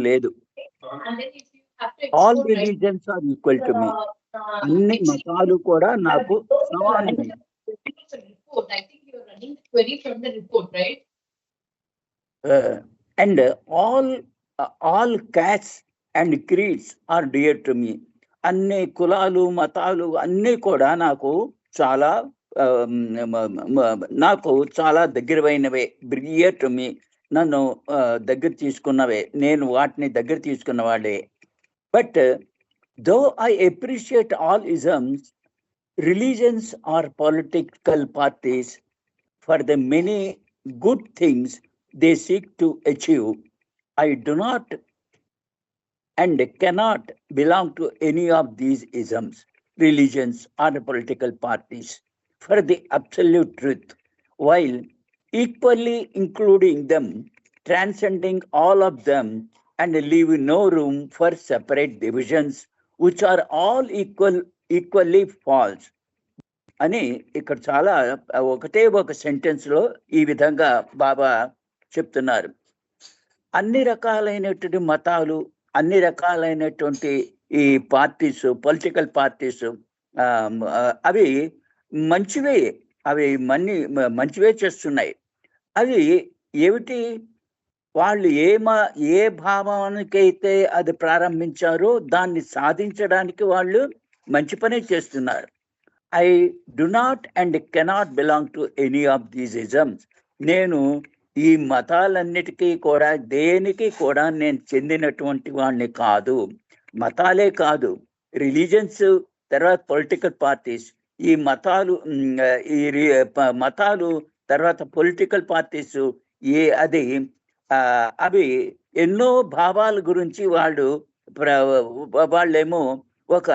లేదు. All religions are equal to me. అన్ని మతాలు కూడా నాకు సమానమే. And all caste and creeds are dear to me. అన్ని కులాలు మతాలు అన్నీ కూడా నాకు చాలా దగ్గరమైనవే. డియర్ టు మీ, నన్ను దగ్గర తీసుకున్నవే, నేను వాటిని దగ్గర తీసుకున్నవాడే. But though I appreciate all isms, religions or political parties for the many good things they seek to achieve, I do not and cannot belong to any of these isms, religions or political parties for the absolute truth, while equally including them, transcending all of them, and leave no room for separate divisions which are all equally false అని ఇక్కడ చాలా ఒకటే ఒక sentence లో ఈ విధంగా బాబా చెప్తున్నారు. అన్ని రకాలైనటువంటి మతాలు, అన్ని రకాలైనటువంటి ఈ పార్టీస్, పొలిటికల్ పార్టీస్ అవి మంచివే, అవి మంచివే చేస్తున్నాయి. అవి ఏమిటి? వాళ్ళు ఏ భావానికైతే అది ప్రారంభించారో దాన్ని సాధించడానికి వాళ్ళు మంచి పనే చేస్తున్నారు. I do not and cannot belong to any of these isms. నేను ఈ మతాలన్నిటికీ కూడా దేనికి కూడా నేను చెందినటువంటి వాడిని కాదు. మతాలే కాదు, రిలీజన్స్, తర్వాత పొలిటికల్ పార్టీస్, ఈ మతాలు తర్వాత పొలిటికల్ పార్టీస్ అవి ఎన్నో భావాల గురించి వాళ్ళేమో ఒక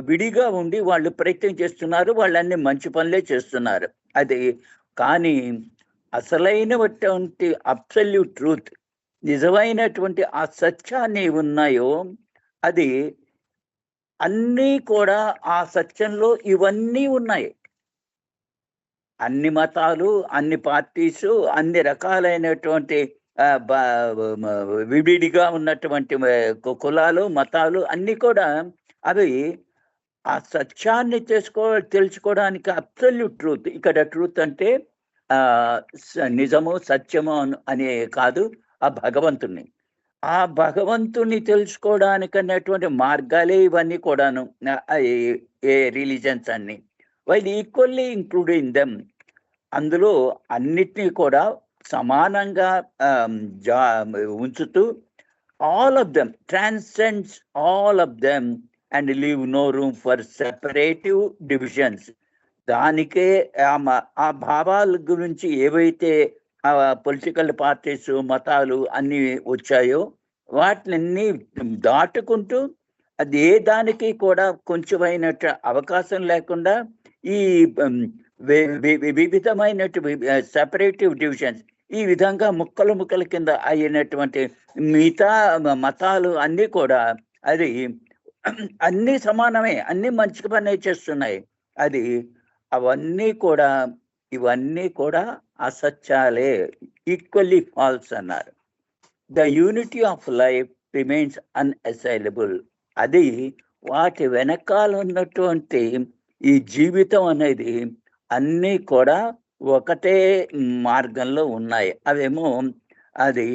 విడిగా ఉండి వాళ్ళు ప్రయత్నం చేస్తున్నారు. వాళ్ళన్ని మంచి పనులే చేస్తున్నారు. అది కానీ అసలైనటువంటి అబ్సల్యూట్ ట్రూత్, నిజమైనటువంటి ఆ సత్యాన్ని ఉన్నాయో అది అన్నీ కూడా ఆ సత్యంలో ఇవన్నీ ఉన్నాయి. అన్ని మతాలు, అన్ని పార్టీసు, అన్ని రకాలైనటువంటి విడిగా ఉన్నటువంటి కులాలు, మతాలు అన్నీ కూడా అవి ఆ సత్యాన్ని తెలుసుకోవడానికి అబ్సల్యూట్ ట్రూత్. ఇక్కడ ట్రూత్ అంటే నిజము, సత్యము అనే కాదు, ఆ భగవంతుని. ఆ భగవంతుని తెలుసుకోవడానికి అన్నటువంటి మార్గాలే ఇవన్నీ కూడాను, ఏ రిలీజన్స్ అన్ని. వైల్ ఈక్వల్లీ ఇంక్లూడింగ్ దెమ్, అందులో అన్నిటినీ కూడా సమానంగా ఉంచుతూ, all of them transcends all of them and leave no room for separative divisions. దానికే ఆ భావాల గురించి ఏవైతే పొలిటికల్ పార్టీస్, మతాలు అన్ని వచ్చాయో వాటిని దాటుకుంటూ అది ఏ దానికి కూడా కొంచెమైనట్టు అవకాశం లేకుండా ఈ వివిధమైనటువంటి సెపరేటివ్ డివిజన్స్, ఈ విధంగా ముక్కల కింద అయినటువంటి మిగతా మతాలు అన్నీ కూడా అది అన్నీ సమానమే, అన్నీ మంచి పనే చేస్తున్నాయి. అది ఇవన్నీ కూడా అసత్యాలే, ఈక్వల్లీ ఫాల్స్ అన్నారు. The unity of life remains unassailable. అది వాటి వెనకాల ఉన్నటువంటి ఈ జీవితం అనేది అన్నీ కూడా ఒకటే మార్గంలో ఉన్నాయి. అవేమో అది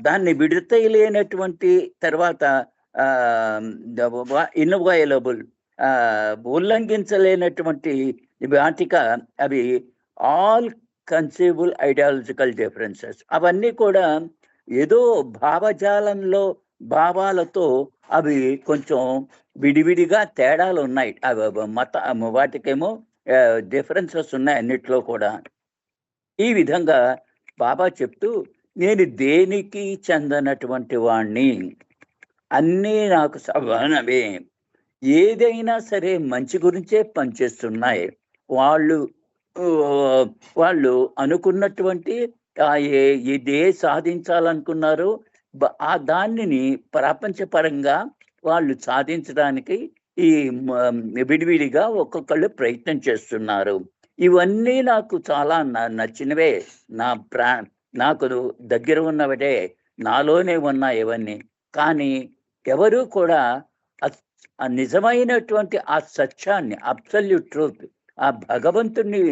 దాన్ని విడతలేనటువంటి తర్వాత ఇన్వైలబుల్, ఉల్లంఘించలేనటువంటి వాటిగా అవి ఆల్ కన్సీవబుల్ ఐడియాలజికల్ డిఫరెన్సెస్. అవన్నీ కూడా ఏదో భావాలతో అవి కొంచెం విడివిడిగా తేడాలు ఉన్నాయి. వాటికేమో డిఫరెన్సెస్ ఉన్నాయి అన్నిట్లో కూడా. ఈ విధంగా బాబా చెప్తూ, నేను దేనికి చెందనటువంటి వాణ్ణి, అన్నీ నాకు సమానమే, ఏదైనా సరే మంచి గురించే పనిచేస్తున్నాయి. వాళ్ళు అనుకున్నటువంటి ఇదే సాధించాలనుకున్నారో ఆ దానిని ప్రపంచపరంగా వాళ్ళు సాధించడానికి ఈ విడివిడిగా ఒక్కొక్కళ్ళు ప్రయత్నం చేస్తున్నారు. ఇవన్నీ నాకు చాలా నచ్చినవే. నాకు దగ్గర ఉన్నవటే, నాలోనే ఉన్నాయి ఇవన్నీ. కానీ ఎవరు కూడా ఆ నిజమైనటువంటి ఆ సత్యాన్ని, అబ్సల్యూట్ ట్రూత్, ఆ భగవంతుణ్ణి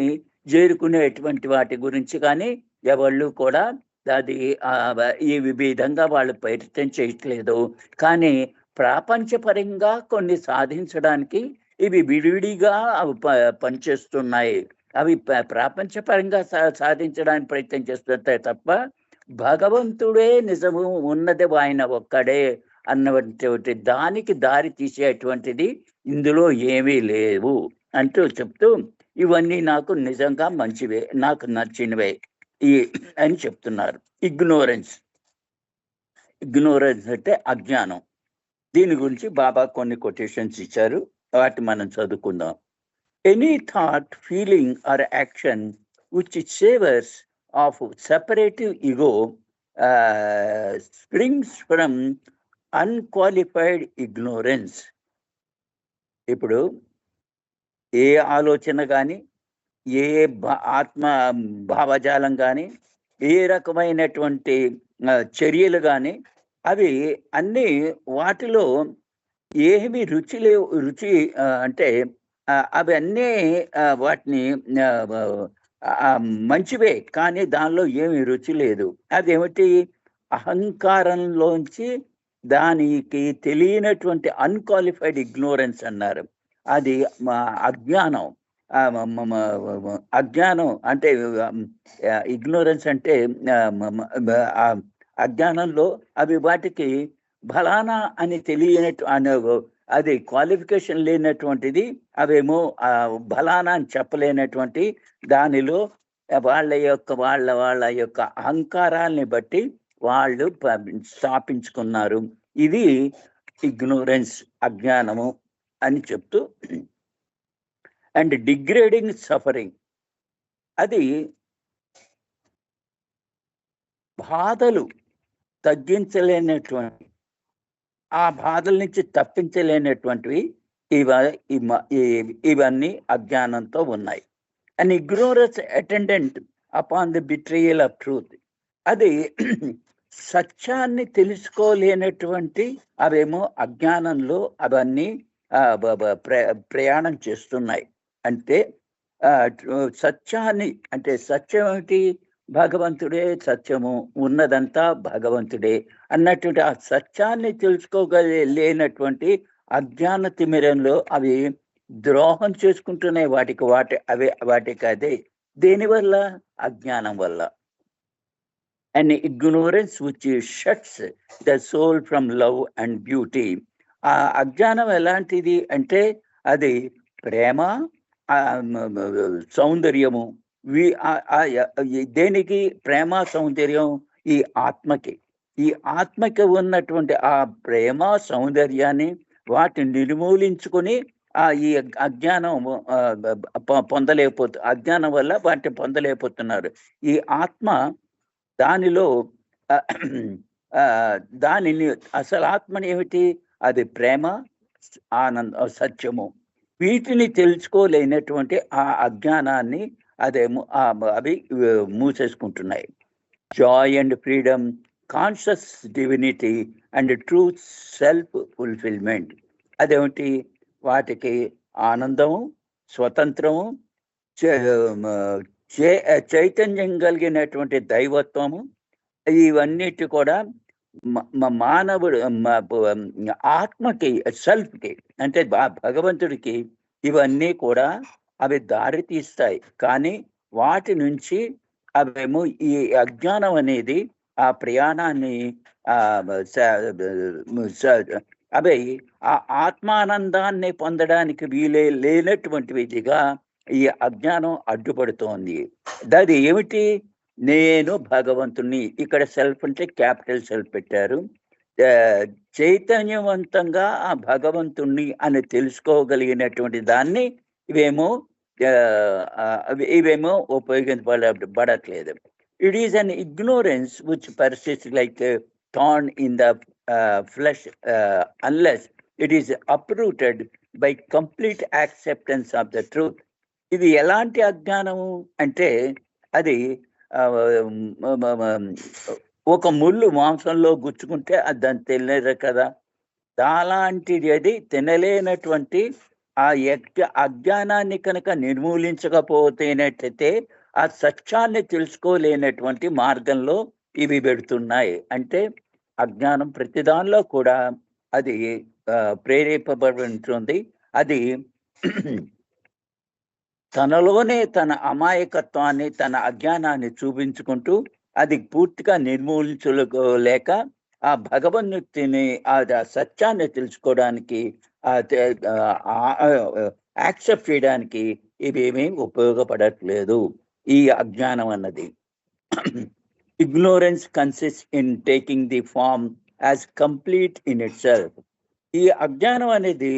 చేరుకునేటువంటి వాటి గురించి కానీ ఎవళ్ళు కూడా అది ఈ విధంగా వాళ్ళు ప్రయత్నం చేయట్లేదు. కానీ ప్రాపంచపరంగా కొన్ని సాధించడానికి ఇవి విడివిడిగా అవి పనిచేస్తున్నాయి. అవి ప్రాపంచపరంగా సాధించడానికి ప్రయత్నం చేస్తుంటాయి తప్ప, భగవంతుడే నిజము, ఉన్నది ఆయన ఒక్కడే అన్నటువంటి దానికి దారి తీసేటువంటిది ఇందులో ఏమీ లేవు అంటూ చెప్తూ, ఇవన్నీ నాకు నిజంగా మంచివే, నాకు నచ్చినవే అని చెప్తున్నారు. ఇగ్నోరెన్స్ అంటే అజ్ఞానం. దీని గురించి బాబా కొన్ని కొటేషన్స్ ఇచ్చారు, వాటి మనం చదువుకుందాం. Any thought, feeling or action which savours of separative ego springs from unqualified ignorance. ఇప్పుడు ఏ ఆలోచన కానీ, ఏ ఆత్మ భావజాలం కానీ, ఏ రకమైనటువంటి చర్యలు కానీ, అవి అన్నీ వాటిలో ఏమి రుచి అంటే అవి అన్నీ వాటిని మంచివే, కానీ దానిలో ఏమి రుచి లేదు. అదేమిటి? అహంకారంలోంచి దానికి తెలియనటువంటి అన్క్వాలిఫైడ్ ఇగ్నోరెన్స్ అన్నారు. అది అజ్ఞానం. అజ్ఞానం అంటే ఇగ్నోరెన్స్ అంటే అజ్ఞానంలో అవి వాటికి ఫలానా అని తెలియనట్టు అది క్వాలిఫికేషన్ లేనటువంటిది. అవేమో ఫలానా అని చెప్పలేనటువంటి దానిలో వాళ్ళ యొక్క అహంకారాల్ని బట్టి వాళ్ళు స్థాపించుకున్నారు. ఇది ఇగ్నోరెన్స్, అజ్ఞానము అని చెప్తూ, అండ్ డిగ్రేడింగ్ సఫరింగ్, అది బాధలు తగ్గించలేనటువంటి, ఆ బాధల నుంచి తప్పించలేనటువంటివి ఇవన్నీ అజ్ఞానంతో ఉన్నాయి. And ignorance attendant upon the betrayal of truth, అది సత్యాన్ని తెలుసుకోలేనటువంటి అవేమో అజ్ఞానంలో అవన్నీ ప్రయాణం చేస్తున్నాయి. అంటే సత్యాన్ని, అంటే సత్యం ఏమిటి? భగవంతుడే సత్యము, ఉన్నదంతా భగవంతుడే అన్నటువంటి ఆ సత్యాన్ని తెలుసుకోలేనటువంటి అజ్ఞాన తిమిరంలో అవి ద్రోహం చేసుకుంటున్నాయి వాటికి అదే. దేనివల్ల? అజ్ఞానం వల్ల. And ignorance which shuts the soul from love and beauty. ఆ అజ్ఞానం ఎలాంటిది అంటే అది ప్రేమ, సౌందర్యము. దేనికి ప్రేమ సౌందర్యం? ఈ ఆత్మకి. ఈ ఆత్మకి ఉన్నటువంటి ఆ ప్రేమ సౌందర్యాన్ని వాటిని నిర్మూలించుకొని ఈ అజ్ఞానం అజ్ఞానం వల్ల వాటిని పొందలేకపోతున్నారు. ఈ ఆత్మ దానిలో దానిని అసలు ఆత్మని ఏమిటి? అది ప్రేమ, ఆనందం, సత్యము. వీటిని తెలుసుకోలేనటువంటి ఆ అజ్ఞానాన్ని అదేమో అవి మూసేసుకుంటున్నాయి. Joy and freedom, conscious divinity and truth self fulfilment, అదేమిటి? వాటికి ఆనందము, స్వతంత్రము, చైతన్యం కలిగినటువంటి దైవత్వము, ఇవన్నిటి కూడా మానవుడు ఆత్మకి, సెల్ఫ్కి, అంటే భగవంతుడికి ఇవన్నీ కూడా అవి దారి తీస్తాయి. కానీ వాటి నుంచి అవేమో ఈ అజ్ఞానం అనేది ఆ ప్రయాణాన్ని అవి ఆ ఆత్మానందాన్ని పొందడానికి లేనటువంటి విధిగా ఈ అజ్ఞానం అడ్డుపడుతోంది. అది ఏమిటి? నేను భగవంతుణ్ణి, ఇక్కడ సెల్ఫ్ అంటే క్యాపిటల్ సెల్ఫ్ పెట్టారు. చైతన్యవంతంగా ఆ భగవంతుణ్ణి అని తెలుసుకోగలిగినటువంటి దాన్ని ఇవేమో ఉపయోగించబడట్లేదు. It is an ignorance which persist like thorn in the flesh unless it is uprooted by complete acceptance of the truth. ఇది ఎలాంటి అజ్ఞానము అంటే అది ఒక ముళ్ళు మాంసంలో గుచ్చుకుంటే అది దాన్ని తెలియదు కదా. అలాంటిది అది తినలేనటువంటి ఆ అజ్ఞానాన్ని కనుక నిర్మూలించకపోతేనట్టయితే ఆ సత్యాన్ని తెలుసుకోలేనటువంటి మార్గంలో ఇవి పెడుతున్నాయి. అంటే అజ్ఞానం ప్రతి దానిలో కూడా అది ప్రేరేపబడి ఉంటుంది. అది తనలోనే తన అమాయకత్వాన్ని, తన అజ్ఞానాన్ని చూపించుకుంటూ అది పూర్తిగా నిర్మూలించలేక ఆ భగవన్ముక్తిని ఆ సత్యాన్ని తెలుసుకోవడానికి యాక్సెప్ట్ చేయడానికి ఇవేమీ ఉపయోగపడట్లేదు ఈ అజ్ఞానం అన్నది. Ignorance consist in taking the form as complete in itself. ఈ అజ్ఞానం అనేది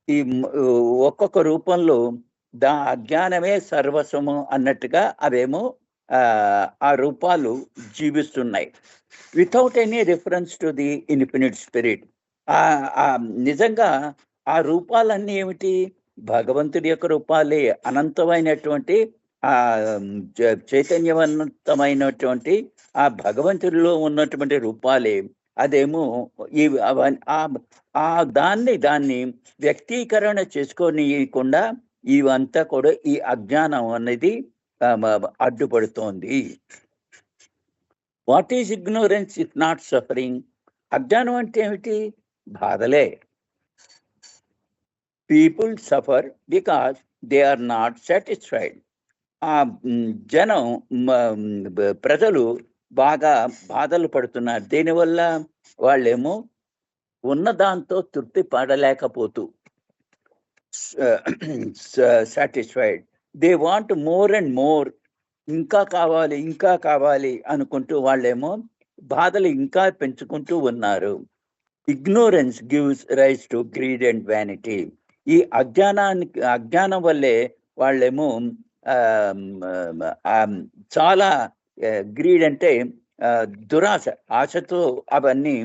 ఈ ఒక్కొక్క రూపంలో అజ్ఞానమే సర్వస్వము అన్నట్టుగా అవేమో ఆ రూపాలు జీవిస్తున్నాయి without any reference to the infinite spirit. నిజంగా ఆ రూపాలన్నీ ఏమిటి? భగవంతుడి యొక్క రూపాలే. అనంతమైనటువంటి ఆ చైతన్యవంతమైనటువంటి ఆ భగవంతుడిలో ఉన్నటువంటి రూపాలే. అదేమో ఈ దాన్ని వ్యక్తీకరణ చేసుకోనీయకుండా ఇవంతా కూడా ఈ అజ్ఞానం అనేది అడ్డుపడుతోంది. What is ignorance if not suffering? అజ్ఞానం అంటే ఏమిటి? బాధలే. People suffer because they are not satisfied. ఆ జనం ప్రజలు బాగా బాధలు పడుతున్నారు. దీనివల్ల వాళ్ళేమో ఉన్న దాంతో తృప్తి పడలేకపోతూ satisfied. They want more and more. ఇంకా కావాలి, ఇంకా కావాలి అనుకుంటూ వాళ్ళేమో బాధలు ఇంకా పెంచుకుంటూ ఉన్నారు. Ignorance gives rise to greed and vanity. ఈ అజ్ఞానం వల్లే వాళ్ళేమో చాలా గ్రీడ్ అంటే దురాశ, ఆశతో అవన్నీ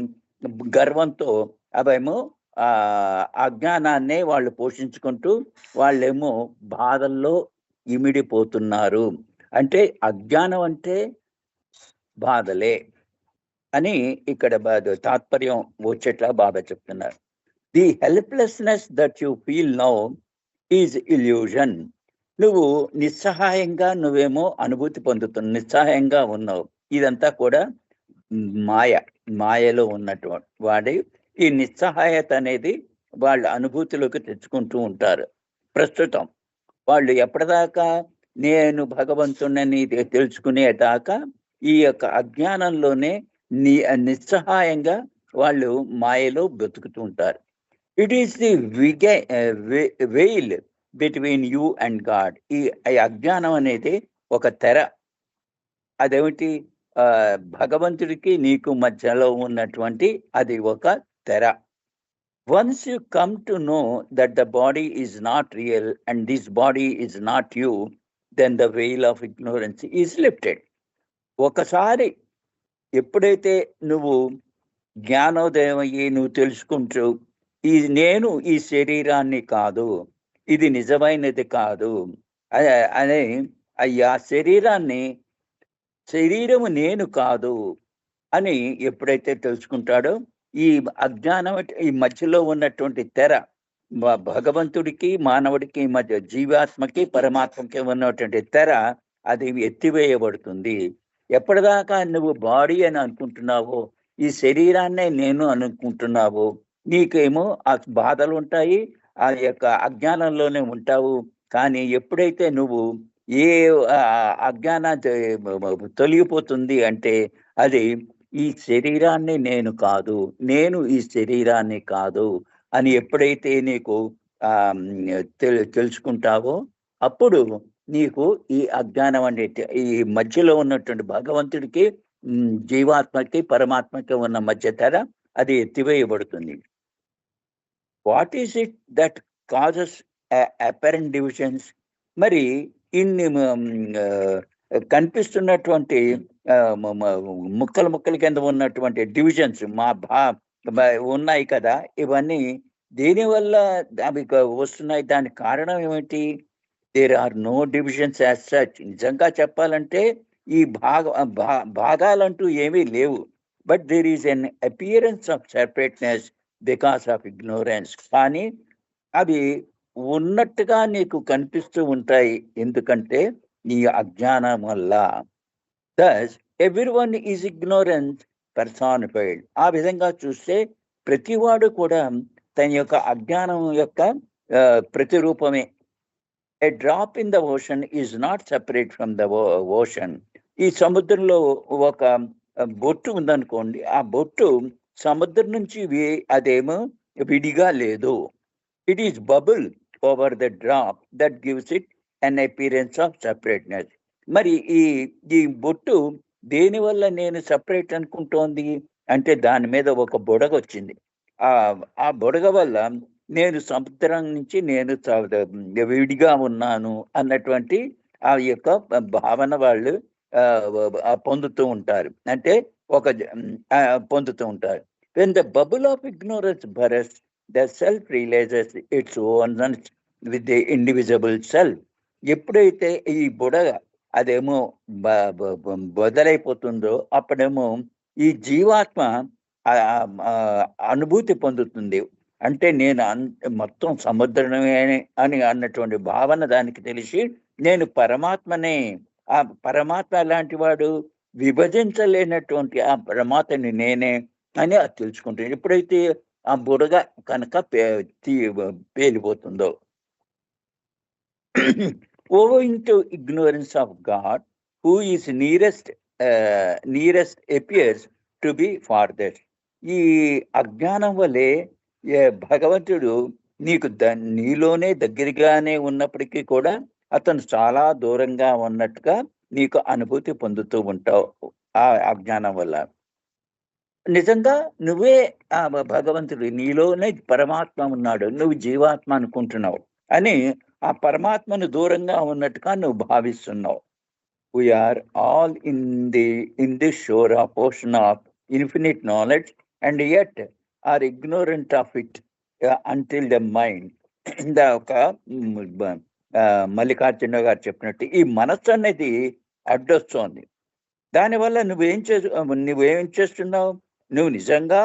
గర్వంతో అవేమో అజ్ఞానాన్నే వాళ్ళు పోషించుకుంటూ వాళ్ళేమో బాధల్లో ఇమిడిపోతున్నారు. అంటే అజ్ఞానం అంటే బాధలే అని ఇక్కడ తాత్పర్యం వచ్చేట్లా బాగా చెప్తున్నారు. The helplessness that you feel now is illusion. నువ్వు నిస్సహాయంగా నువ్వేమో అనుభూతి పొందుతున్నావు, నిస్సహాయంగా ఉన్నావు. ఇదంతా కూడా మాయలో ఉన్నటువంటి వాడి ఈ నిస్సహాయత అనేది వాళ్ళ అనుభూతిలోకి తెచ్చుకుంటూ ఉంటారు. ప్రస్తుతం వాళ్ళు ఎప్పటిదాకా నేను భగవంతుడిని తెలుసుకునేదాకా ఈ యొక్క అజ్ఞానంలోనే నిస్సహాయంగా వాళ్ళు మాయలో బ్రతుకుతూ ఉంటారు. It is the veil between you and God. ఈ అజ్ఞానం అనేది ఒక తెర. అదేమిటి? భగవంతుడికి నీకు మధ్యలో ఉన్నటువంటి అది ఒక తెర. Once you come to know that the body is not real and this body is not you, then the veil of ignorance is lifted. ఒకసారి ఎప్పుడైతే నువ్వు జ్ఞానోదయం అయ్యి నువ్వు తెలుసుకుంటూ నేను ఈ శరీరాన్ని కాదు, ఇది నిజమైనది కాదు అనే అయ్యా శరీరము నేను కాదు అని ఎప్పుడైతే తెలుసుకుంటాడో ఈ అజ్ఞానం ఈ మధ్యలో ఉన్నటువంటి తెర, భగవంతుడికి మానవుడికి మధ్య, జీవాత్మకి పరమాత్మకి ఉన్నటువంటి తెర అది ఎత్తివేయబడుతుంది. ఎప్పటిదాకా నువ్వు బాడీ అని అనుకుంటున్నావో, ఈ శరీరాన్నే నేను అనుకుంటున్నావో, నీకేమో ఆ బాధలు ఉంటాయి, ఆ యొక్క అజ్ఞానంలోనే ఉంటావు. కానీ ఎప్పుడైతే నువ్వు ఏ అజ్ఞానం తొలగిపోతుంది అంటే అది ఈ శరీరాన్ని నేను కాదు, నేను ఈ శరీరాన్ని కాదు అని ఎప్పుడైతే నీకు తెలుసుకుంటావో అప్పుడు నీకు ఈ అజ్ఞానం అనే ఈ మధ్యలో ఉన్నటువంటి భగవంతుడికి జీవాత్మకి పరమాత్మకి ఉన్న మధ్య తెర అది ఎత్తివేయబడుతుంది. What is it that causes apparent divisions? మరి ఇన్ని కనిపిస్తున్నటువంటి ముక్కల కింద ఉన్నటువంటి డివిజన్స్ ఉన్నాయి కదా, ఇవన్నీ దేనివల్ల అవి వస్తున్నాయి? దానికి కారణం ఏమిటి? There are no divisions as such. నిజంగా చెప్పాలంటే ఈ భాగాలంటూ ఏమీ లేవు. But there is an appearance of separateness because of ignorance. కానీ అవి ఉన్నట్టుగా నీకు కనిపిస్తూ ఉంటాయి, ఎందుకంటే నీ అజ్ఞానం వల్ల. దస్ ఎవ్రీవన్ ఈజ్ ఇగ్నోరెన్స్ పర్సానిఫైడ్. ఆ విధంగా చూస్తే ప్రతివాడు కూడా తన యొక్క అజ్ఞానం యొక్క ప్రతిరూపమే. A drop in the ocean is not separate from the ocean. ఈ సముద్రంలో ఒక బొట్టు ఉందనుకోండి, ఆ బొట్టు సముద్రం నుంచి అదేమో విడిగా లేదు. It is bubble over the drop that gives it an appearance of separateness. మరి ఈ బొట్టు దేనివల్ల నేను సెపరేట్ అనుకుంటోంది అంటే దాని మీద ఒక బుడగ వచ్చింది. ఆ బుడగ వల్ల నేను సముద్రం నుంచి నేను విడిగా ఉన్నాను అన్నటువంటి ఆ యొక్క భావన వాళ్ళు పొందుతూ ఉంటారు, అంటే పొందుతూ ఉంటారు. When the bubble of ignorance bursts, the self realises its own with the indivisible self. ఎప్పుడైతే ఈ బుడగ అదేమో బదలైపోతుందో అప్పుడేమో ఈ జీవాత్మ అనుభూతి పొందుతుంది. అంటే నేను మొత్తం సముద్రమే అని అన్నటువంటి భావన దానికి తెలిసి నేను పరమాత్మనే. ఆ పరమాత్మ ఎలాంటి వాడు? విభజించలేనటువంటి ఆ పరమాత్మని నేనే అని అది తెలుసుకుంటాను. ఎప్పుడైతే ఆ బుడగ కనుక పేలిపోతుందో. owing to ignorance of God, who is nearest appears to be farthest. ఈ అజ్ఞానం వల్లే భగవంతుడు నీకు నీలోనే దగ్గరగానే ఉన్నప్పటికీ కూడా అతను చాలా దూరంగా ఉన్నట్టుగా నీకు అనుభూతి పొందుతూ ఉంటావు ఆ అజ్ఞానం వల్ల. నిజంగా నువ్వే ఆ భగవంతుడు, నీలోనే పరమాత్మ ఉన్నాడు, నువ్వు జీవాత్మ అనుకుంటున్నావు అని ఆ పరమాత్మను దూరంగా ఉన్నట్టుగా నువ్వు భావిస్తున్నావు. We are all in the shore of ocean of infinite knowledge and yet are ignorant of it until the mind. ఒక మల్లికార్జున గారు చెప్పినట్టు ఈ మనస్సు అనేది అడ్డొస్తోంది. దానివల్ల నువ్వేం చేస్తున్నావు? నువ్వు నిజంగా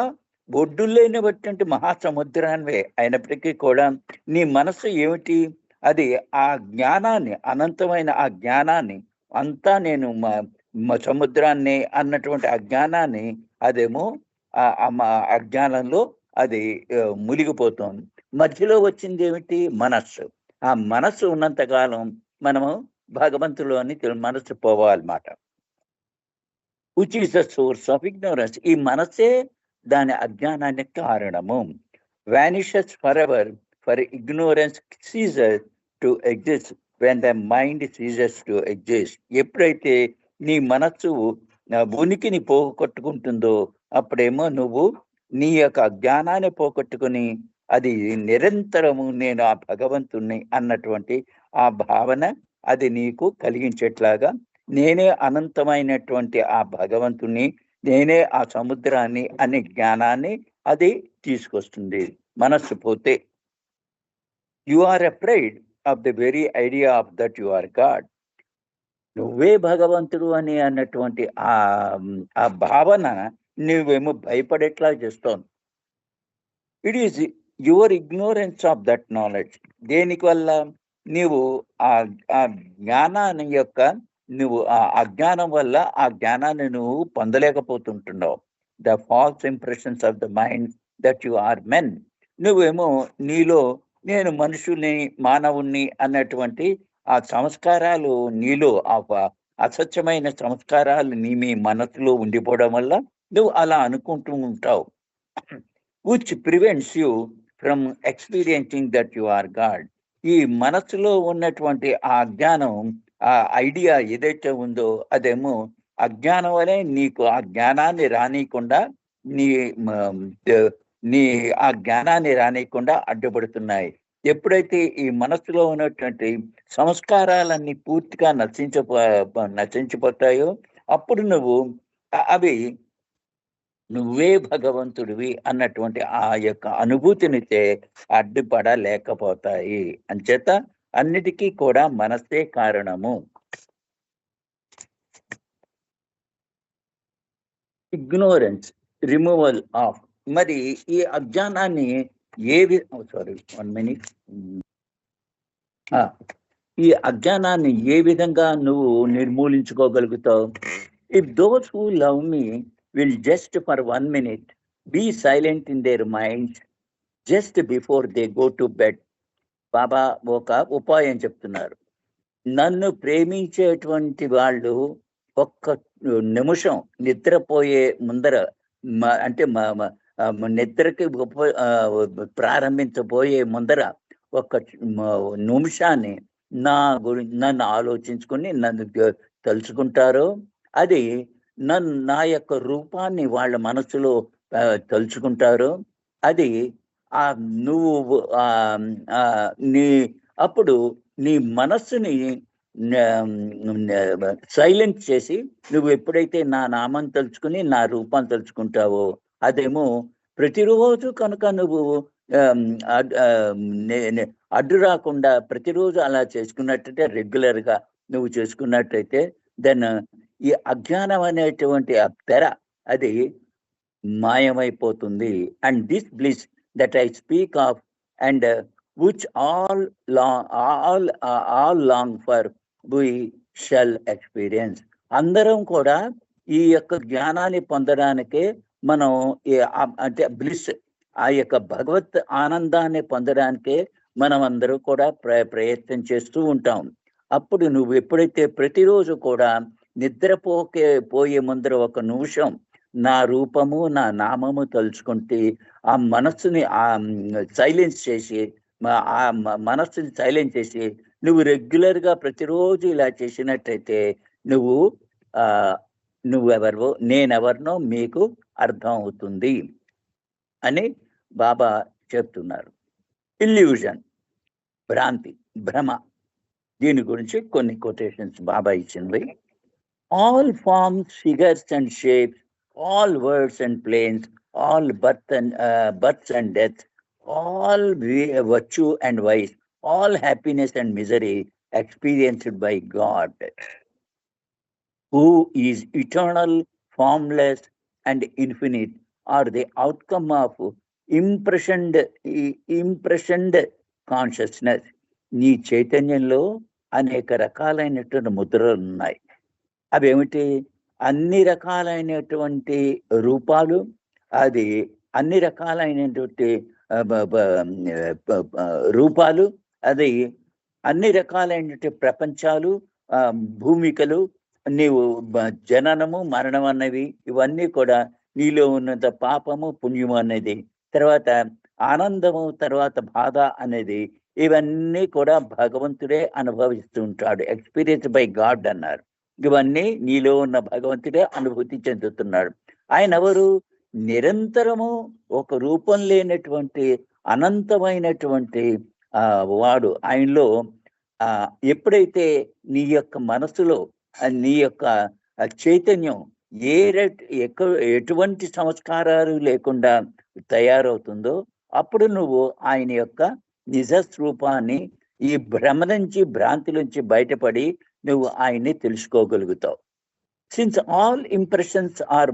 ఒడ్డులేనిటువంటి మహాసముద్రానివే అయినప్పటికీ కూడా నీ మనస్సు ఏమిటి? అది ఆ జ్ఞానాన్ని, అనంతమైన ఆ జ్ఞానాన్ని అంతా నేను సముద్రాన్ని అన్నటువంటి ఆ జ్ఞానాన్ని అదేమో అజ్ఞానంలో అది మునిగిపోతుంది. మధ్యలో వచ్చింది ఏమిటి? మనస్సు. ఆ మనస్సు ఉన్నంతకాలం మనము భగవంతులోని మనస్సు పోవాలన్నమాట. Which is the source of ignorance. ఈ మనస్సే దాని అజ్ఞానానికి కారణము. Vanishes for ever, for ignorance ceases to exist when the mind ceases to exist. ఎప్పుడైతే నీ మనస్సు ఉనికిని పోగొట్టుకుంటుందో అప్పుడేమో నువ్వు నీ యొక్క జ్ఞానాన్ని పోగొట్టుకుని అది నిరంతరము నేను ఆ భగవంతుణ్ణి అన్నటువంటి ఆ భావన అది నీకు కలిగించేట్లాగా, నేనే అనంతమైనటువంటి ఆ భగవంతుణ్ణి, నేనే ఆ సముద్రాన్ని అనే జ్ఞానాన్ని అది తీసుకొస్తుంది మనస్సు పోతే. You are afraid of the very idea of that you are God. నువ్వే భగవంతుడు అని అన్నటువంటి ఆ భావన నువ్వేమో భయపడేట్లా చేస్తోంది. It is your ignorance of that knowledge. దేనికి వల్ల? నీవు ఆ జ్ఞానాన్ని యొక్క నువ్వు ఆ అజ్ఞానం వల్ల ఆ జ్ఞానాన్ని నువ్వు పొందలేకపోతుంటున్నావు. The false impressions of the mind that you are men. నువ్వేమో నీలో నేను మనుషుల్ని, మానవుణ్ణి అన్నటువంటి ఆ సంస్కారాలు నీలో, ఆ అసత్యమైన సంస్కారాలు మీ మనసులో ఉండిపోవడం వల్ల నువ్వు అలా అనుకుంటూ ఉంటావు. which prevents you from experiencing that you are God. ఈ మనసులో ఉన్నటువంటి ఆ అజ్ఞానం, ఆ ఐడియా ఏదైతే ఉందో అదేమో అజ్ఞానం వలె నీకు ఆ జ్ఞానాన్ని రానియకుండా నీ ఆ జ్ఞానాన్ని రానియకుండా అడ్డుపడుతున్నాయి. ఎప్పుడైతే ఈ మనసులో ఉన్నటువంటి సంస్కారాలన్నీ పూర్తిగా నశించిపోతాయో అప్పుడు అవి నువ్వే భగవంతుడివి అన్నటువంటి ఆ యొక్క అనుభూతినితే అడ్డుపడలేకపోతాయి. అంచేత అన్నిటికీ కూడా మనస్సే కారణము. Ignorance, removal of. మరి ఈ అజ్ఞానాన్ని ఈ అజ్ఞానాన్ని ఏ విధంగా నువ్వు నిర్మూలించుకోగలుగుతావు? If those who love me will just for 1 minute be silent in their minds just before they go to bed. Baba ఒక ఉపాయం చెప్తున్నారు. నన్ను ప్రేమించేటువంటి వాళ్ళు ఒక్క నిమిషం నిద్రపోయే ముందర అంటే నిద్రకి ప్రారంభించబోయే ముందర ఒక నిమిషాన్ని నన్ను ఆలోచించుకుని నన్ను తలుచుకుంటారో, అది నా యొక్క రూపాన్ని వాళ్ళ మనసులో తలుచుకుంటారో, అది నువ్వు అప్పుడు నీ మనస్సుని సైలెంట్ చేసి నువ్వు ఎప్పుడైతే నా నామం తలుచుకుని నా రూపాన్ని తలుచుకుంటావో, అదేమో ప్రతిరోజు కనుక నువ్వు అడ్డు రాకుండా ప్రతిరోజు అలా చేసుకున్నట్టయితే, రెగ్యులర్గా నువ్వు చేసుకున్నట్టయితే, దెన్ ఈ అజ్ఞానం అనేటువంటి ఆ తెర అది మాయమైపోతుంది. And this bliss that I speak of and which all long for we shall experience. అందరం కూడా ఈ యొక్క జ్ఞానాన్ని పొందడానికే మనం అంటే బ్లిస్, ఆ యొక్క భగవత్ ఆనందాన్ని పొందడానికే మనం అందరూ కూడా ప్రయత్నం చేస్తూ ఉంటాం. అప్పుడు నువ్వు ఎప్పుడైతే ప్రతిరోజు కూడా పోయే ముందర ఒక నిమిషం నా రూపము నా నామము తలుచుకుంటే, ఆ మనస్సుని సైలెన్స్ చేసి మనస్సుని సైలెంట్ చేసి నువ్వు రెగ్యులర్గా ప్రతిరోజు ఇలా చేసినట్టయితే నువ్వెవరో నేనెవరినో మీకు అర్థం అవుతుంది అని బాబా చెప్తున్నారు. ఇల్యూజన్, భ్రాంతి, భ్రమ, దీని గురించి కొన్ని కొటేషన్స్ బాబా ఇచ్చింది. All forms, figures and shapes, all words and planes, all births and death, all virtue and vice, all happiness and misery experienced by God, who is eternal, formless and infinite, are the outcome of impressioned consciousness. నీ చైతన్యంలో అనేక రకాలైనటువంటి ముద్రలు ఉన్నాయి. అవేమిటి? అన్ని రకాలైనటువంటి రూపాలు, అది అన్ని రకాలైనటువంటి రూపాలు, అది అన్ని రకాలైనటువంటి ప్రపంచాలు, భూమికలు, నీవు జననము మరణం అన్నవి, ఇవన్నీ కూడా నీలో ఉన్నంత పాపము పుణ్యము అనేది, తర్వాత ఆనందము, తర్వాత బాధ అనేది, ఇవన్నీ కూడా భగవంతుడే అనుభవిస్తూ ఉంటాడు. ఎక్స్పీరియన్స్ బై గాడ్ అన్నారు. ఇవన్నీ నీలో ఉన్న భగవంతుడే అనుభూతి చెందుతున్నాడు. ఆయన ఎవరు? నిరంతరము ఒక రూపం లేనటువంటి అనంతమైనటువంటి వాడు. ఆయనలో ఎప్పుడైతే నీ యొక్క మనసులో నీ యొక్క చైతన్యం ఎటువంటి సంస్కారాలు లేకుండా తయారవుతుందో, అప్పుడు నువ్వు ఆయన యొక్క నిజస్వరూపాన్ని, ఈ భ్రమ నుంచి, భ్రాంతి నుంచి బయటపడి నువ్వు ఆయన్ని తెలుసుకోగలుగుతావు. Since all impressions are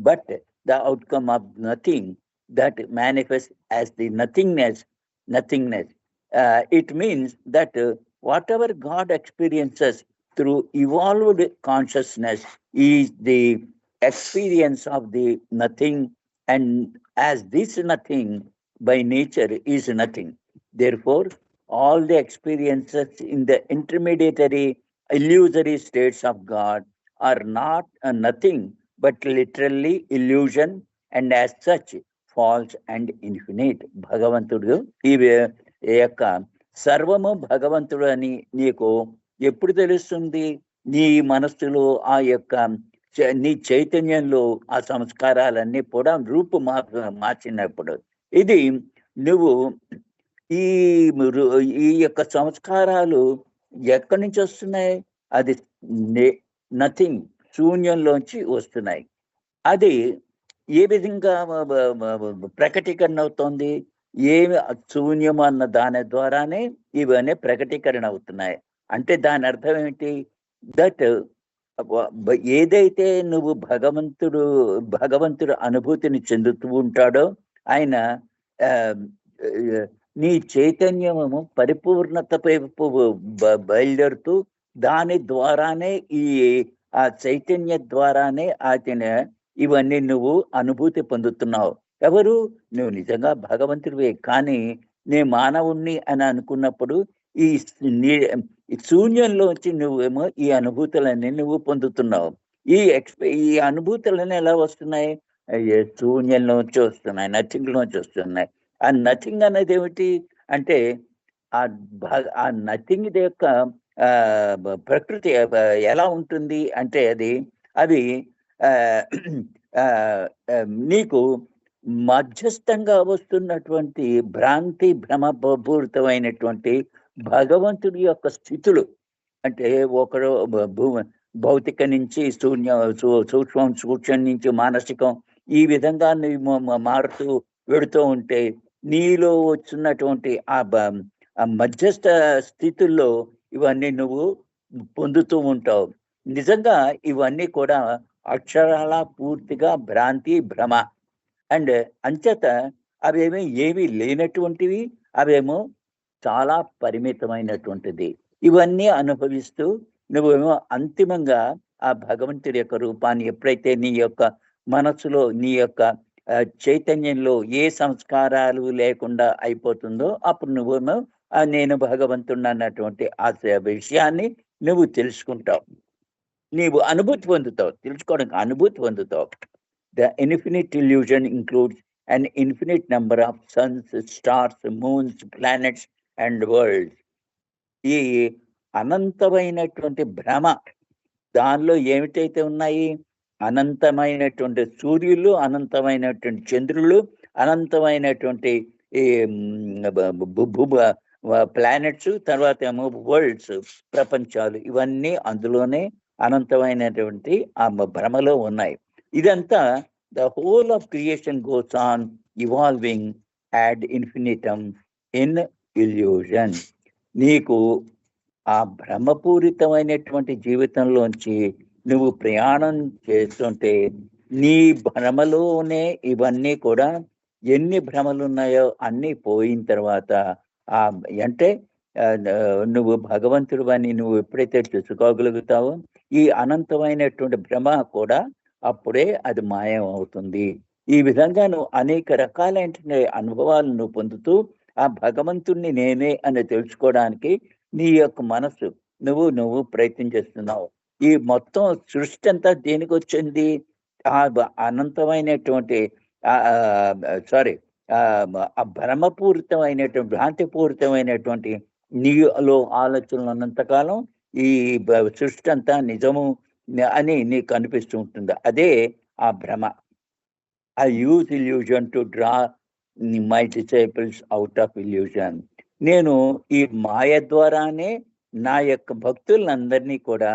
but the outcome of nothing that manifests as the nothingness. It means that whatever God experiences through evolved consciousness is the experience of the nothing, and as this nothing by nature is nothing, therefore all the experiences in the intermediary illusory states of God are not a nothing but literally illusion, and as such false and infinite. భగవంతుడు ఈ యొక్క సర్వము భగవంతుడు అని నీకు ఎప్పుడు తెలుస్తుంది? నీ మనస్సులో ఆ యొక్క నీ చైతన్యంలో ఆ సంస్కారాలన్నీ కూడా రూపు మార్చినప్పుడు. ఇది నువ్వు ఈ యొక్క సంస్కారాలు ఎక్కడి నుంచి వస్తున్నాయి? అది నథింగ్, శూన్యంలోంచి వస్తున్నాయి. అది ఏ విధంగా ప్రకటీకరణ అవుతోంది? ఏమి శూన్యం అన్న దాని ద్వారానే ఇవన్నీ ప్రకటీకరణ అవుతున్నాయి. అంటే దాని అర్థం ఏంటి? దట్ ఏదైతే నువ్వు భగవంతుడు అనుభూతిని చెందుతూ ఉంటాడో ఆయన నీ చైతన్యము పరిపూర్ణత వైపు బయలుదేరుతూ దాని ద్వారానే ఆ చైతన్య ద్వారానే అతని ఇవన్నీ నువ్వు అనుభూతి పొందుతున్నావు. ఎవరు? నువ్వు నిజంగా భగవంతుడివే. కానీ నే మానవుణ్ణి అని అనుకున్నప్పుడు ఈ శూన్యంలోంచి నువ్వేమో ఈ అనుభూతులన్నీ నువ్వు పొందుతున్నావు. ఈ అనుభూతులన్నీ ఎలా వస్తున్నాయి? శూన్యంలోంచి వస్తున్నాయి, నథింగ్ లోంచి వస్తున్నాయి. ఆ నథింగ్ అనేది ఏమిటి అంటే ఆ నథింగ్ యొక్క ప్రకృతి ఎలా ఉంటుంది అంటే అది నీకు మధ్యస్థంగా వస్తున్నటువంటి భ్రాంతి భ్రమపూరితమైనటువంటి భగవంతుడి యొక్క స్థితులు. అంటే ఒకడు భౌతిక నుంచి సూక్ష్మం నుంచి మానసికం, ఈ విధంగా నువ్వు మారుతూ వెడుతూ ఉంటే నీలో వచ్చినటువంటి ఆ మధ్యస్థ స్థితుల్లో ఇవన్నీ నువ్వు పొందుతూ ఉంటావు. నిజంగా ఇవన్నీ కూడా అక్షరాల పూర్తిగా భ్రాంతి భ్రమ. అండ్ అంచేత ఏవి లేనటువంటివి, అవేమో చాలా పరిమితమైనటువంటిది. ఇవన్నీ అనుభవిస్తూ నువ్వేమో అంతిమంగా ఆ భగవంతుడి యొక్క రూపాన్ని ఎప్పుడైతే నీ యొక్క మనస్సులో, నీ యొక్క చైతన్యంలో ఏ సంస్కారాలు లేకుండా అయిపోతుందో అప్పుడు నువ్వేమో నేను భగవంతుడు అన్నటువంటి ఆ విషయాన్ని నువ్వు తెలుసుకుంటావు, నీవు అనుభూతి పొందుతావు. తెలుసుకోవడానికి అనుభూతి పొందుతావు. The infinite illusion includes an infinite number of suns, stars, moons, planets and worlds. ఈ అనంతమైనటువంటి భ్రమ దానిలో ఏమిటైతే ఉన్నాయి? అనంతమైనటువంటి సూర్యులు, అనంతమైనటువంటి చంద్రులు, అనంతమైనటువంటి ఈ ప్లానెట్స్, తర్వాత ఏమో వరల్డ్స్, ప్రపంచాలు, ఇవన్నీ అందులోనే అనంతమైనటువంటి ఆ భ్రమలో ఉన్నాయి. ఇదంతా the whole of creation goes on evolving ad infinitum in illusion. నీకు ఆ భ్రమపూరితమైనటువంటి జీవితంలోంచి నువ్వు ప్రయాణం చేస్తుంటే నీ భ్రమలోనే ఇవన్నీ కూడా ఎన్ని భ్రమలు ఉన్నాయో అన్నీ పోయిన తర్వాత అంటే నువ్వు భగవంతుడు అని నువ్వు ఎప్పుడైతే తెలుసుకోగలుగుతావో ఈ అనంతమైనటువంటి భ్రమ కూడా అప్పుడే అది మాయం అవుతుంది. ఈ విధంగా నువ్వు అనేక రకాలైన అనుభవాలు నువ్వు పొందుతూ ఆ భగవంతుణ్ణి నేనే అని తెలుసుకోవడానికి నీ యొక్క మనస్సు నువ్వు ప్రయత్నం చేస్తున్నావు. ఈ మొత్తం సృష్టి అంతా దేనికి వచ్చింది? ఆ అనంతమైనటువంటి ఆ భ్రమపూరితమైనటువంటి భ్రాంతిపూరితమైనటువంటి నీలో ఆలోచనలు ఉన్నంతకాలం ఈ సృష్టి అంతా నిజము అని నీకు అనిపిస్తూ ఉంటుంది. అదే ఆ భ్రమ. I use illusion to draw my disciples out of illusion. నేను ఈ మాయ ద్వారానే నా యొక్క భక్తులందరినీ కూడా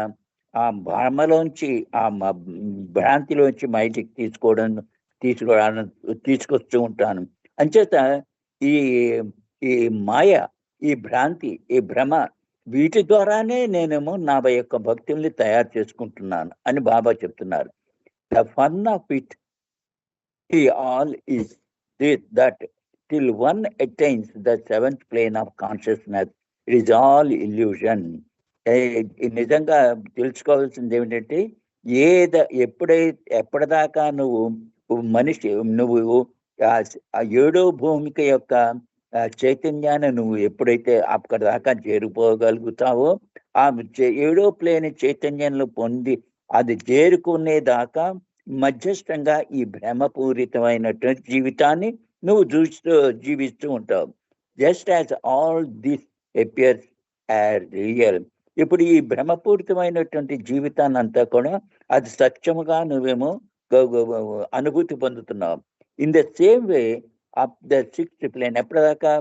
ఆ భ్రమలోంచి, ఆ భ్రాంతిలోంచి బయటికి తీసుకొస్తూ ఉంటాను. అంచేత ఈ మాయ, ఈ భ్రాంతి, ఈ భ్రమ, వీటి ద్వారానే నేనేమో నా యొక్క భక్తుల్ని తయారు చేసుకుంటున్నాను అని బాబా చెప్తున్నారు. The fun of it all is that till one attains the seventh plane of consciousness, it is all illusion. నిజంగా తెలుసుకోవాల్సింది ఏమిటంటే ఎప్పటిదాకా నువ్వు ఆ ఏడో భూమిక యొక్క చైతన్యాన్ని నువ్వు ఎప్పుడైతే అక్కడి దాకా చేరుకోగలుగుతావో ఆ ఏడో ప్లేన్ చైతన్యంలో పొంది అది చేరుకునేదాకా మధ్యస్థంగా ఈ భ్రమపూరితమైనటువంటి జీవితాన్ని నువ్వు జీవిస్తూ ఉంటావు. Just as all this appears as real. ఇప్పుడు ఈ భ్రమపూరితమైనటువంటి జీవితాన్ని అంతా కూడా అది సత్యముగా నువ్వేమో అనుభూతి పొందుతున్నావు. In the same way up the sixth plane, ఎప్పటిదాకా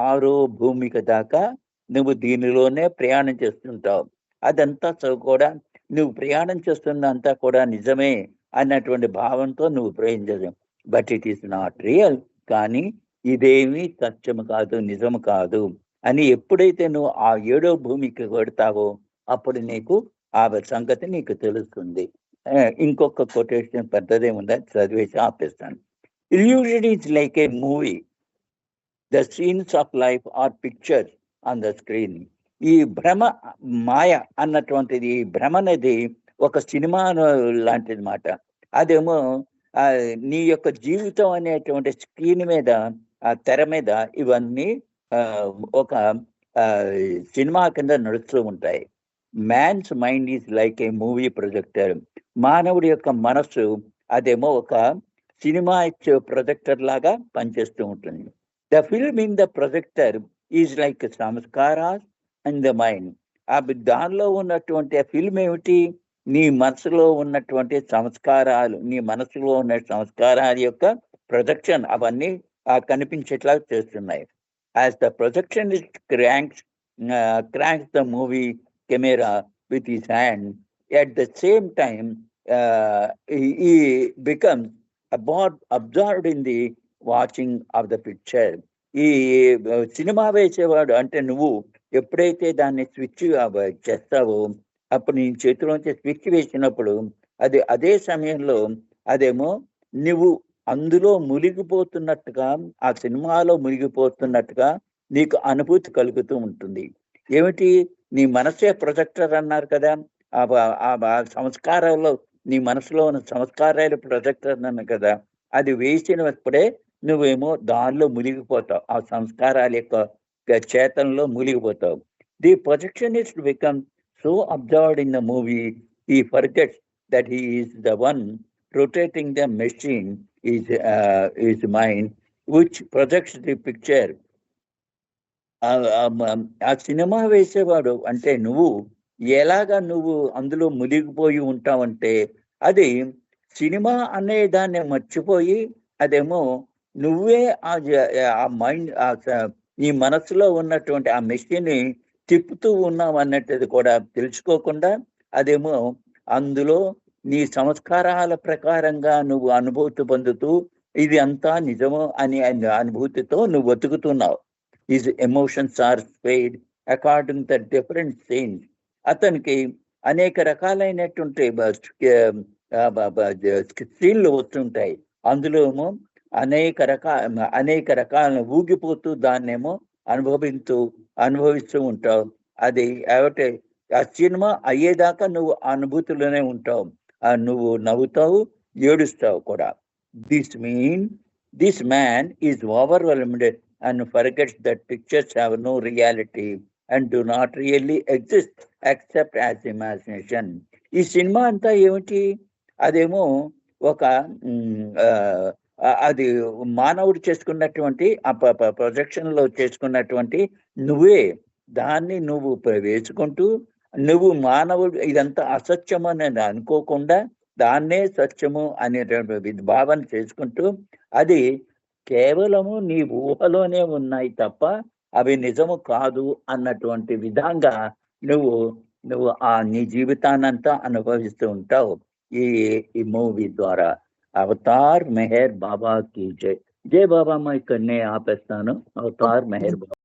ఆరో భూమిక దాకా నువ్వు దీనిలోనే ప్రయాణం చేస్తుంటావు. అదంతా కూడా నువ్వు ప్రయాణం చేస్తున్నంతా కూడా నిజమే అన్నటువంటి భావంతో నువ్వు ప్రయాణించదు. But it is not real. కానీ ఇదేమీ సత్యము కాదు, నిజము కాదు అని ఎప్పుడైతే నువ్వు ఆ ఏడో భూమికి కొడతావో అప్పుడు నీకు ఆ సంగతి నీకు తెలుస్తుంది. ఇంకొక కొటేషన్ పెద్దదేముందా చదివేసి ఆపేస్తాను. Illusion is like a movie, the scenes of life are pictures on the screen. ఈ భ్రమ, మాయ అన్నటువంటిది, ఈ భ్రమ అనేది ఒక సినిమా లాంటిది మాట. అదేమో నీ యొక్క జీవితం అనేటువంటి స్క్రీన్ మీద, ఆ తెర మీద ఇవన్నీ ఒక సినిమా కింద నడుస్తూ ఉంటాయి. Man's mind is like a movie projector. మానవుడి యొక్క మనస్సు అదేమో ఒక సినిమా ప్రొజెక్టర్ లాగా పనిచేస్తూ ఉంటుంది. The film in the projector is like sanskaras and the mind. దానిలో ఉన్నటువంటి ఆ ఫిల్మ్ ఏమిటి? నీ మనసులో ఉన్నటువంటి సంస్కారాలు, నీ మనసులో ఉన్న సంస్కారాల యొక్క ప్రొజెక్షన్ అవన్నీ కనిపించేట్లా చేస్తున్నాయి. As the ప్రొజెక్షనిస్ట్ cranks the movie camera with his hand, at the same time he becomes absorbed in the watching of the picture. ఈ సినిమా వేసేవాడు అంటే నువ్వు ఎప్పుడైతే దాన్ని స్విచ్ చేస్తావో అప్పుడు నీ చేతిలోంచి స్విచ్ వేసినప్పుడు అదే సమయంలో అదేమో నువ్వు అందులో మునిగిపోతున్నట్టుగా, ఆ సినిమాలో మునిగిపోతున్నట్టుగా నీకు అనుభూతి కలుగుతూ ఉంటుంది. ఏమిటి? నీ మనసే ప్రొజెక్టర్ అన్నారు కదా, ఆ సంస్కారాల్లో నీ మనసులో ఉన్న సంస్కారాలు ప్రొజెక్టర్ అన్నాను కదా, అది వేసినప్పుడే నువ్వేమో దానిలో మునిగిపోతావు, ఆ సంస్కారాల యొక్క చేతనలో మునిగిపోతావు. The projectionist become so absorbed in the movie, he forgets that he is the one rotating the machine, is mind, which projects the picture. ఆ సినిమా వేసేవాడు అంటే నువ్వు ఎలాగా నువ్వు అందులో మునిగిపోయి ఉంటావంటే, అది సినిమా అనే దాన్ని మర్చిపోయి అదేమో నువ్వే ఆ మైండ్, నీ మనసులో ఉన్నటువంటి ఆ మెషిన్ తిప్పుతూ ఉన్నావు అన్నట్టుది కూడా తెలుసుకోకుండా అదేమో అందులో నీ సంస్కారాల ప్రకారంగా నువ్వు అనుభూతి పొందుతూ ఇది అంతా నిజము అని అనుభూతితో నువ్వు వెతుకుతున్నావు. His emotions are swayed according the different scenes. అతనికి అనేక రకాలైనటువంటి సీన్లు వస్తుంటాయి. అందులో ఏమో అనేక రకాల ఊగిపోతూ దాన్నేమో అనుభవిస్తూ ఉంటావు. అది ఏమంటే ఆ సినిమా అయ్యేదాకా నువ్వు అనుభూతిలోనే ఉంటావు. నువ్వు నవ్వుతావు, ఏడుస్తావు కూడా. This man is overwhelmed and forgets that pictures have no reality and do not really exist except as imagination. ఈ సినిమా అంతా ఏమిటి? అదేమో ఒక అది మానవుడు చేసుకున్నటువంటి ప్రొజెక్షన్ లో చేసుకున్నటువంటి నువ్వే దాన్ని నువ్వు వేసుకుంటూ నువ్వు మానవుడు ఇదంతా అసత్యము అని అనుకోకుండా దాన్నే సత్యము అనేటువంటి భావన చేసుకుంటూ అది కేవలము నీ ఊహలోనే ఉన్నాయి తప్ప అవి నిజము కాదు అన్నటువంటి విధంగా నువ్వు నీ జీవితాన్నంతా అనుభవిస్తూ ఉంటావు ఈ మూవీ ద్వారా. అవతార్ మెహర్ బాబా की जय. జై బాబా. ఇక్కడనే ఆపేస్తాను. అవతార్ మెహర్ బాబా.